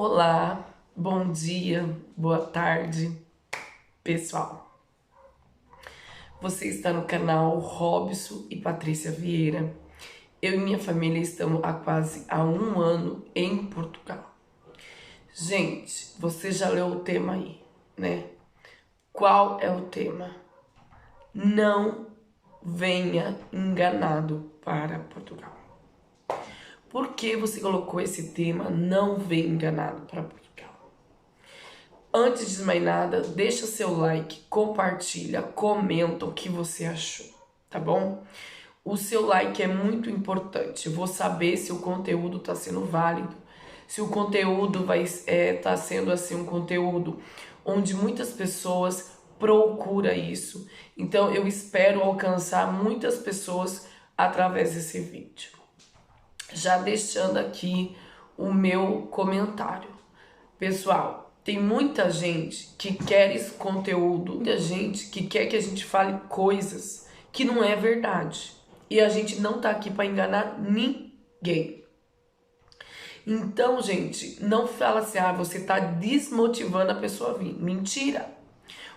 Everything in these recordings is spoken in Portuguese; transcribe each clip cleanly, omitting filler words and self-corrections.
Olá, bom dia, boa tarde, pessoal. Você está no canal Robson e Patrícia Vieira. Eu e minha família estamos há um ano em Portugal. Gente, você já leu o tema aí, né? Qual é o tema? Não venha enganado para Portugal. Por que você colocou esse tema, não venha enganado para Portugal? Antes de mais nada, deixa seu like, compartilha, comenta o que você achou, tá bom? O seu like é muito importante. Eu vou saber se o conteúdo está sendo válido, se o conteúdo vai tá sendo assim um conteúdo onde muitas pessoas procuram isso. Então eu espero alcançar muitas pessoas através desse vídeo. Já deixando aqui o meu comentário. Pessoal, tem muita gente que quer esse conteúdo, muita gente que quer que a gente fale coisas que não é verdade. E a gente não tá aqui para enganar ninguém. Então, gente, não fala assim, você tá desmotivando a pessoa a vir. Mentira!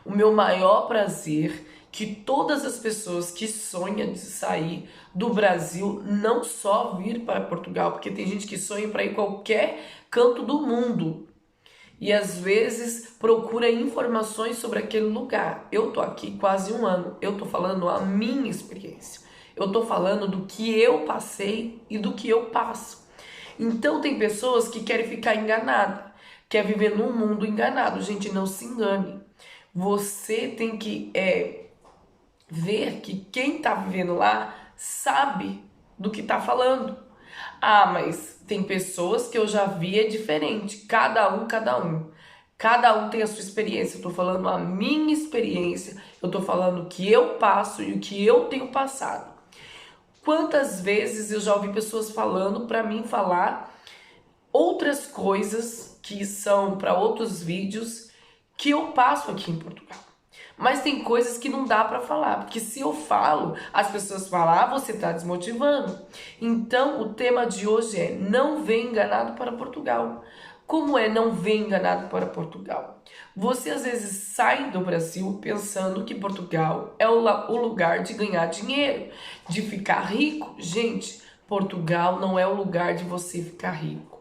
O meu maior prazer que todas as pessoas que sonham de sair do Brasil não só vir para Portugal, porque tem gente que sonha para ir qualquer canto do mundo. E às vezes procura informações sobre aquele lugar. Eu tô aqui quase um ano. Eu tô falando a minha experiência. Eu tô falando do que eu passei e do que eu passo. Então tem pessoas que querem ficar enganada, quer viver num mundo enganado. Gente, não se engane. Você tem que ver que quem tá vivendo lá sabe do que tá falando. Mas tem pessoas que eu já vi diferente. Cada um. Cada um tem a sua experiência. Eu tô falando a minha experiência. Eu tô falando o que eu passo e o que eu tenho passado. Quantas vezes eu já ouvi pessoas falando pra mim falar outras coisas que são para outros vídeos que eu passo aqui em Portugal. Mas tem coisas que não dá pra falar, porque se eu falo, as pessoas falam, você tá desmotivando. Então, o tema de hoje é não vem enganado para Portugal. Como é não vem enganado para Portugal? Você às vezes sai do Brasil pensando que Portugal é o lugar de ganhar dinheiro, de ficar rico. Gente, Portugal não é o lugar de você ficar rico.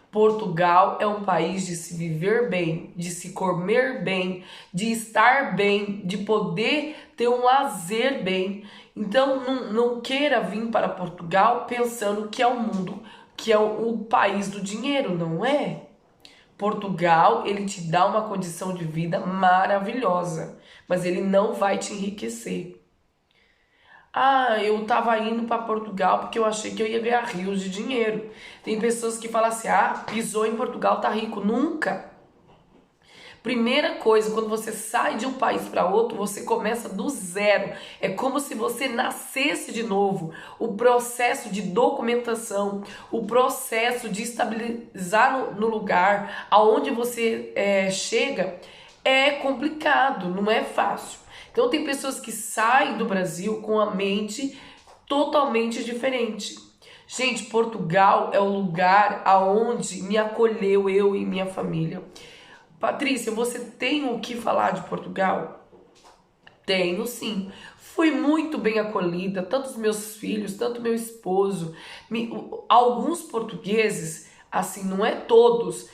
Portugal é um país de se viver bem, de se comer bem, de estar bem, de poder ter um lazer bem. Então não queira vir para Portugal pensando que é o mundo, que é o país do dinheiro, não é? Portugal, ele te dá uma condição de vida maravilhosa, mas ele não vai te enriquecer. Eu tava indo para Portugal porque eu achei que eu ia ganhar rios de dinheiro. Tem pessoas que falam assim, pisou em Portugal, tá rico. Nunca. Primeira coisa, quando você sai de um país para outro, você começa do zero. É como se você nascesse de novo. O processo de documentação, o processo de estabilizar no lugar aonde você chega é complicado, não é fácil. Então tem pessoas que saem do Brasil com a mente totalmente diferente. Gente, Portugal é o lugar aonde me acolheu eu e minha família. Patrícia, você tem o que falar de Portugal? Tenho sim. Fui muito bem acolhida, tanto os meus filhos, tanto meu esposo. Alguns portugueses, assim, não é todos,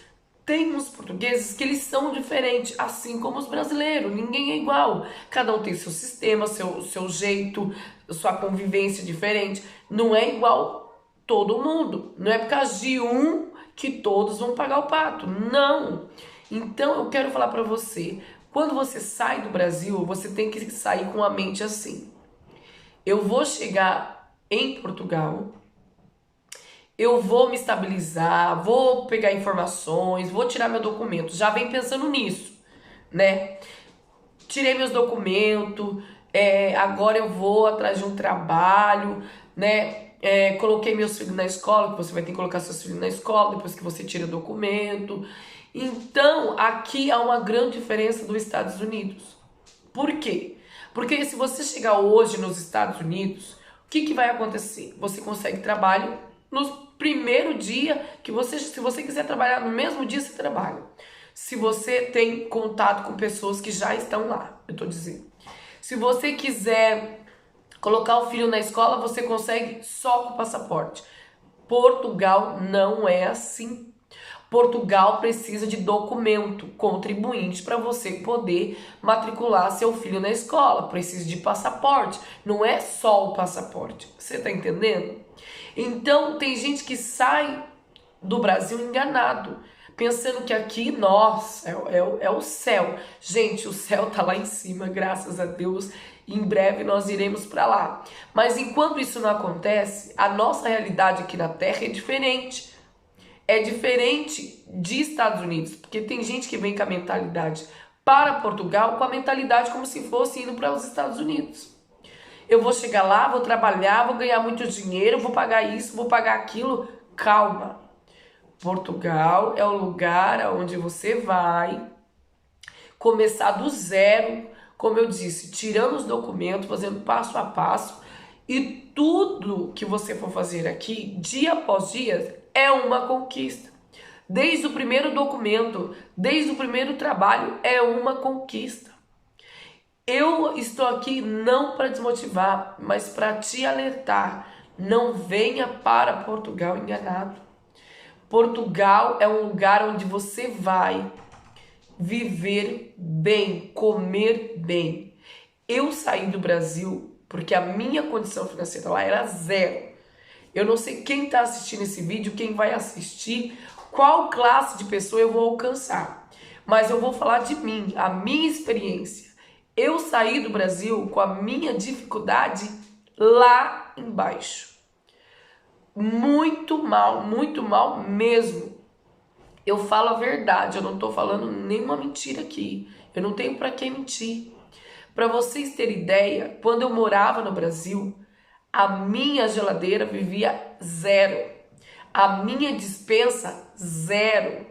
tem uns portugueses que eles são diferentes, assim como os brasileiros. Ninguém é igual. Cada um tem seu sistema, seu jeito, sua convivência diferente. Não é igual todo mundo. Não é por causa de um que todos vão pagar o pato. Não. Então eu quero falar pra você, quando você sai do Brasil, você tem que sair com a mente assim. Eu vou chegar em Portugal, eu vou me estabilizar, vou pegar informações, vou tirar meu documento. Já vem pensando nisso, né? Tirei meus documentos, agora eu vou atrás de um trabalho, né? Coloquei meus filhos na escola, que você vai ter que colocar seus filhos na escola depois que você tira o documento. Então, aqui há uma grande diferença dos Estados Unidos. Por quê? Porque se você chegar hoje nos Estados Unidos, o que vai acontecer? Você consegue trabalho nos primeiro dia que se você quiser trabalhar no mesmo dia, você trabalha. Se você tem contato com pessoas que já estão lá, eu tô dizendo. Se você quiser colocar o filho na escola, você consegue só com o passaporte. Portugal não é assim. Portugal precisa de documento, contribuinte, para você poder matricular seu filho na escola. Precisa de passaporte. Não é só o passaporte. Você tá entendendo? Então, tem gente que sai do Brasil enganado, pensando que aqui, nossa, é o céu. Gente, o céu tá lá em cima, graças a Deus. Em breve nós iremos para lá. Mas enquanto isso não acontece, a nossa realidade aqui na Terra é diferente. É diferente de Estados Unidos, porque tem gente que vem com a mentalidade para Portugal, com a mentalidade como se fosse indo para os Estados Unidos. Eu vou chegar lá, vou trabalhar, vou ganhar muito dinheiro, vou pagar isso, vou pagar aquilo. Calma. Portugal é o lugar onde você vai começar do zero, como eu disse, tirando os documentos, fazendo passo a passo, e tudo que você for fazer aqui, dia após dia, é uma conquista. Desde o primeiro documento, desde o primeiro trabalho, é uma conquista. Eu estou aqui não para desmotivar, mas para te alertar. Não venha para Portugal enganado. Portugal é um lugar onde você vai viver bem, comer bem. Eu saí do Brasil porque a minha condição financeira lá era zero. Eu não sei quem está assistindo esse vídeo, quem vai assistir, qual classe de pessoa eu vou alcançar. Mas eu vou falar de mim, a minha experiência. Eu saí do Brasil com a minha dificuldade lá embaixo. Muito mal mesmo. Eu falo a verdade, eu não estou falando nenhuma mentira aqui. Eu não tenho para quem mentir. Para vocês terem ideia, quando eu morava no Brasil, a minha geladeira vivia zero. A minha despensa, zero.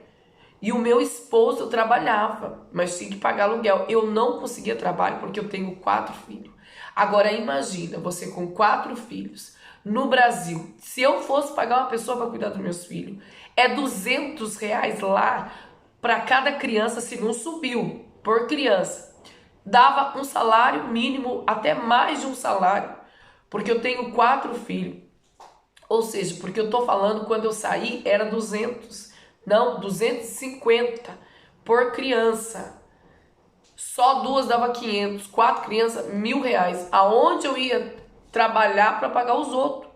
E o meu esposo trabalhava, mas tinha que pagar aluguel. Eu não conseguia trabalho porque eu tenho 4 filhos. Agora imagina, você com 4 filhos, no Brasil, se eu fosse pagar uma pessoa para cuidar dos meus filhos, é R$ 200 lá para cada criança, se não subiu, por criança. Dava um salário mínimo, até mais de um salário, porque eu tenho 4 filhos. Ou seja, porque eu tô falando, quando eu saí era 200, não, 250 por criança. Só 2 dava 500, 4 crianças, R$ 1.000. Aonde eu ia trabalhar para pagar os outros?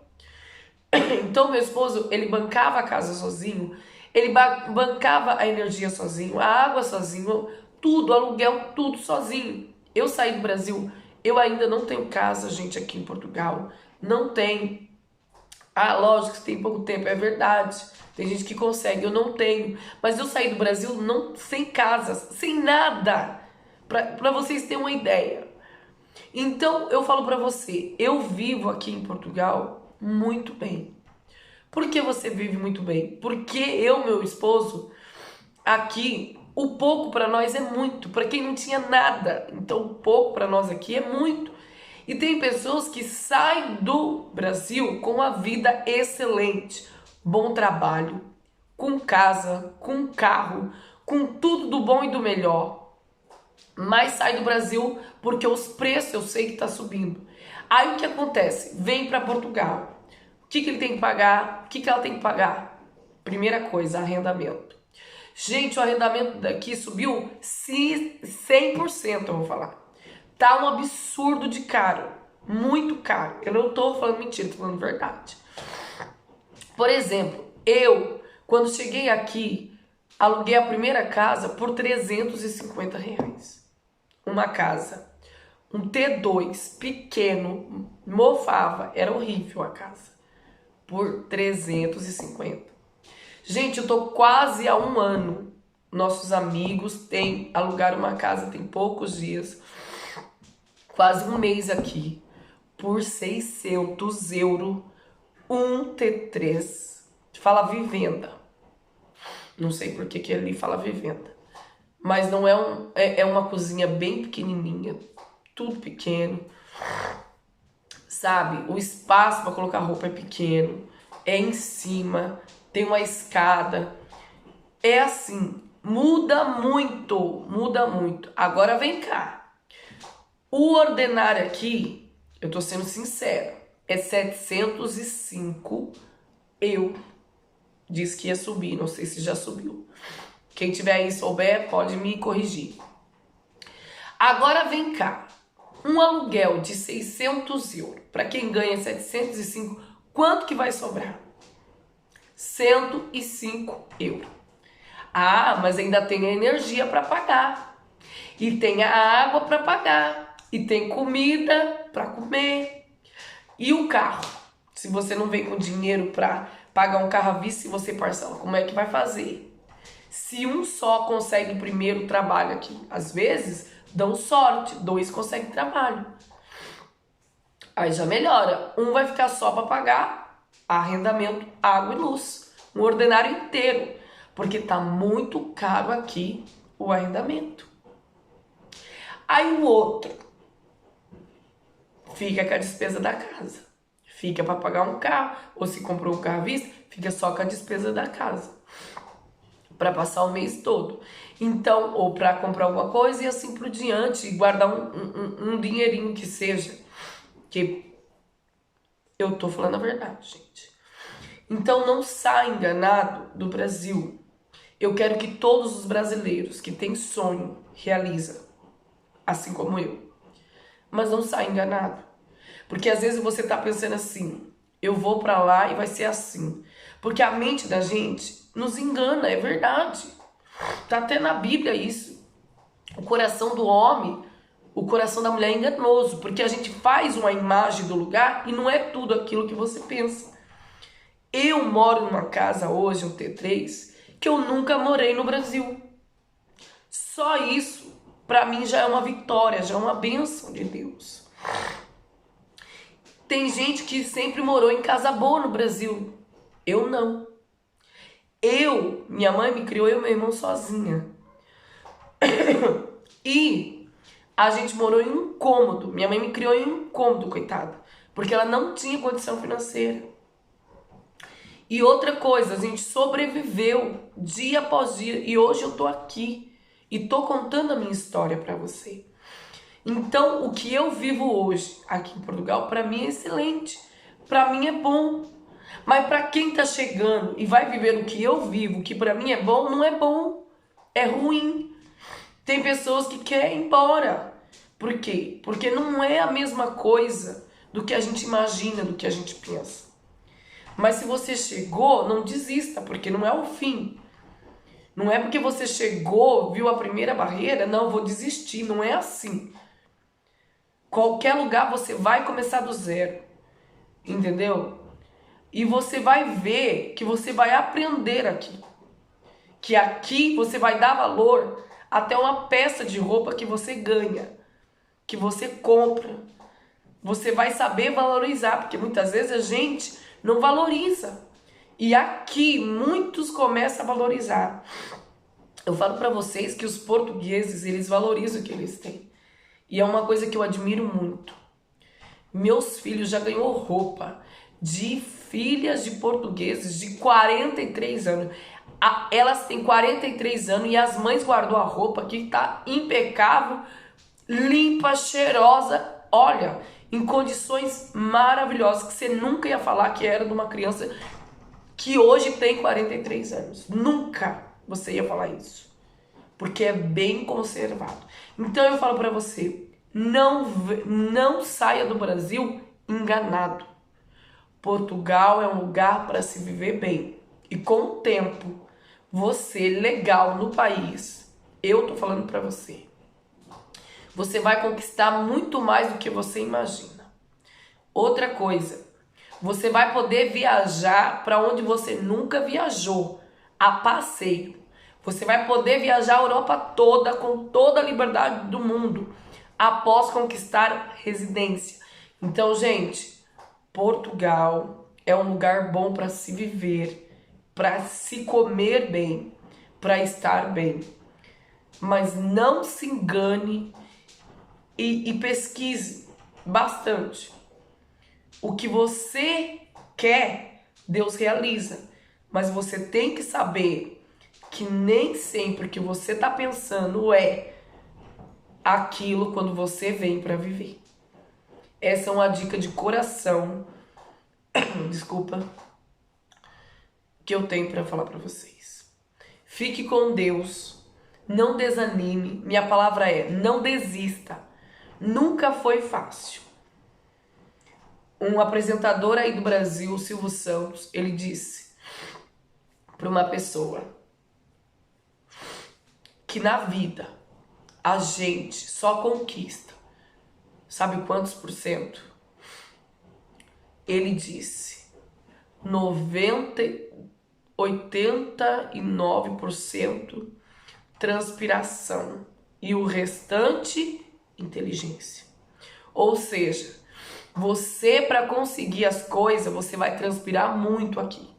Então meu esposo, ele bancava a casa sozinho, ele bancava a energia sozinho, a água sozinho, tudo, aluguel, tudo sozinho. Eu saí do Brasil, eu ainda não tenho casa, gente, aqui em Portugal, não tenho. Ah, lógico que tem pouco tempo, é verdade. Tem gente que consegue, eu não tenho. Mas eu saí do Brasil não, sem casa, sem nada. Pra vocês terem uma ideia. Então, eu falo pra você, eu vivo aqui em Portugal muito bem. Por que você vive muito bem? Porque eu, meu esposo, aqui, o pouco pra nós é muito. Pra quem não tinha nada. Então, o pouco pra nós aqui é muito. E tem pessoas que saem do Brasil com uma vida excelente, bom trabalho, com casa, com carro, com tudo do bom e do melhor. Mas sai do Brasil porque os preços eu sei que tá subindo. Aí o que acontece? Vem para Portugal. O que ele tem que pagar? O que ela tem que pagar? Primeira coisa, arrendamento. Gente, o arrendamento daqui subiu 100%, eu vou falar. Tá um absurdo de caro, muito caro. Eu não tô falando mentira, tô falando verdade. Por exemplo, eu, quando cheguei aqui, aluguei a primeira casa por R$ 350. Uma casa, um T2 pequeno, mofava, era horrível a casa, por 350. Gente, eu tô quase há 1 ano. Nossos amigos têm alugaram uma casa tem poucos dias, quase 1 mês aqui, por 600 euros, um T3. Fala vivenda. Não sei por que ali fala vivenda. Mas não é uma cozinha bem pequenininha, tudo pequeno. Sabe? O espaço para colocar roupa é pequeno. é em cima, tem uma escada. É assim, muda muito, muda muito. Agora vem cá. O ordenário aqui, eu tô sendo sincero, é 705 euros. Diz que ia subir, não sei se já subiu. Quem tiver aí souber, pode me corrigir. Agora vem cá. Um aluguel de 600 euros, para quem ganha 705, quanto que vai sobrar? 105 euros. Ah, mas ainda tem a energia para pagar. E tem a água para pagar. E tem comida para comer. E o carro? Se você não vem com dinheiro para pagar um carro à vista, se você parcela, como é que vai fazer? Se um só consegue o primeiro trabalho aqui, às vezes dão sorte, dois conseguem trabalho. Aí já melhora. Um vai ficar só para pagar arrendamento, água e luz. Um ordenário inteiro. Porque tá muito caro aqui o arrendamento. Aí o outro fica com a despesa da casa. Fica para pagar um carro. Ou se comprou um carro à vista, fica só com a despesa da casa. Para passar o mês todo. Então, ou para comprar alguma coisa e assim por diante. E guardar um dinheirinho que seja. Que eu tô falando a verdade, gente. Então não saia enganado do Brasil. Eu quero que todos os brasileiros que têm sonho realizam, assim como eu. Mas não saia enganado. Porque às vezes você tá pensando assim, eu vou pra lá e vai ser assim. Porque a mente da gente nos engana, é verdade. Tá até na Bíblia isso. O coração do homem, o coração da mulher é enganoso. Porque a gente faz uma imagem do lugar e não é tudo aquilo que você pensa. Eu moro numa casa hoje, um T3, que eu nunca morei no Brasil. Só isso, pra mim, já é uma vitória, já é uma bênção de Deus. Tem gente que sempre morou em casa boa no Brasil. Eu não. Minha mãe me criou, eu e meu irmão sozinha. E a gente morou em um cômodo. Minha mãe me criou em um cômodo, coitada. Porque ela não tinha condição financeira. E outra coisa, a gente sobreviveu dia após dia. E hoje eu tô aqui. E tô contando a minha história pra você. Então, o que eu vivo hoje aqui em Portugal, pra mim é excelente. Pra mim é bom. Mas pra quem tá chegando e vai viver o que eu vivo, que pra mim é bom, não é bom. É ruim. Tem pessoas que querem ir embora. Por quê? Porque não é a mesma coisa do que a gente imagina, do que a gente pensa. Mas se você chegou, não desista, porque não é o fim. Não é porque você chegou, viu a primeira barreira, não, vou desistir. Não é assim. Qualquer lugar você vai começar do zero. Entendeu? E você vai ver que você vai aprender aqui. Que aqui você vai dar valor até uma peça de roupa que você ganha. Que você compra. Você vai saber valorizar, porque muitas vezes a gente não valoriza. E aqui muitos começam a valorizar. Eu falo para vocês que os portugueses, eles valorizam o que eles têm. E é uma coisa que eu admiro muito. Meus filhos já ganhou roupa de filhas de portugueses de 43 anos. Elas têm 43 anos e as mães guardou a roupa que tá impecável, limpa, cheirosa. Olha, em condições maravilhosas, que você nunca ia falar que era de uma criança que hoje tem 43 anos. Nunca você ia falar isso. Porque é bem conservado. Então eu falo pra você, não saia do Brasil enganado. Portugal é um lugar para se viver bem. E com o tempo, você legal no país, eu tô falando pra você, você vai conquistar muito mais do que você imagina. Outra coisa, você vai poder viajar para onde você nunca viajou, a passeio. Você vai poder viajar a Europa toda com toda a liberdade do mundo, após conquistar residência. Então, gente, Portugal é um lugar bom para se viver, para se comer bem, para estar bem. Mas não se engane e pesquise bastante. O que você quer Deus realiza. Mas você tem que saber que nem sempre o que você está pensando é aquilo quando você vem para viver. Essa é uma dica de coração, desculpa, que eu tenho para falar para vocês. Fique com Deus, não desanime. Minha palavra é: não desista. Nunca foi fácil. Um apresentador aí do Brasil, o Silvio Santos, ele disse para uma pessoa que na vida a gente só conquista, sabe quantos por cento? Ele disse 89% transpiração e o restante inteligência. Ou seja, você, para conseguir as coisas, você vai transpirar muito aqui.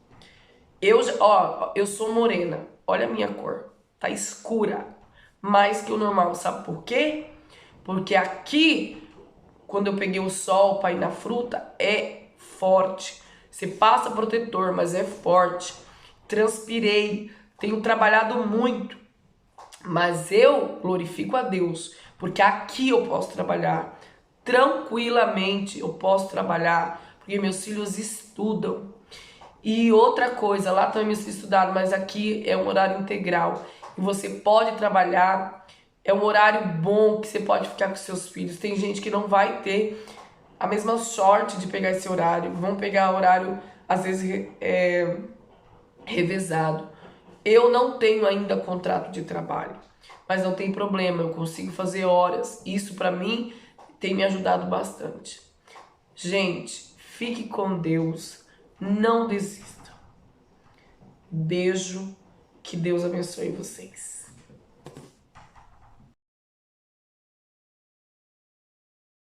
Eu sou morena, olha a minha cor, tá escura, mais que o normal, sabe por quê? Porque aqui, quando eu peguei o sol para ir na fruta, é forte. Você passa protetor, mas é forte. Transpirei, tenho trabalhado muito, mas eu glorifico a Deus, porque aqui eu posso trabalhar tranquilamente, eu posso trabalhar, porque meus filhos estudam. E outra coisa, lá também meus filhos estudaram, mas aqui é um horário integral e você pode trabalhar, é um horário bom que você pode ficar com seus filhos. Tem gente que não vai ter a mesma sorte de pegar esse horário, vão pegar horário às vezes revezado. Eu não tenho ainda contrato de trabalho, mas não tem problema, eu consigo fazer horas. Isso para mim tem me ajudado bastante. Gente, fique com Deus, não desista. Beijo, que Deus abençoe vocês.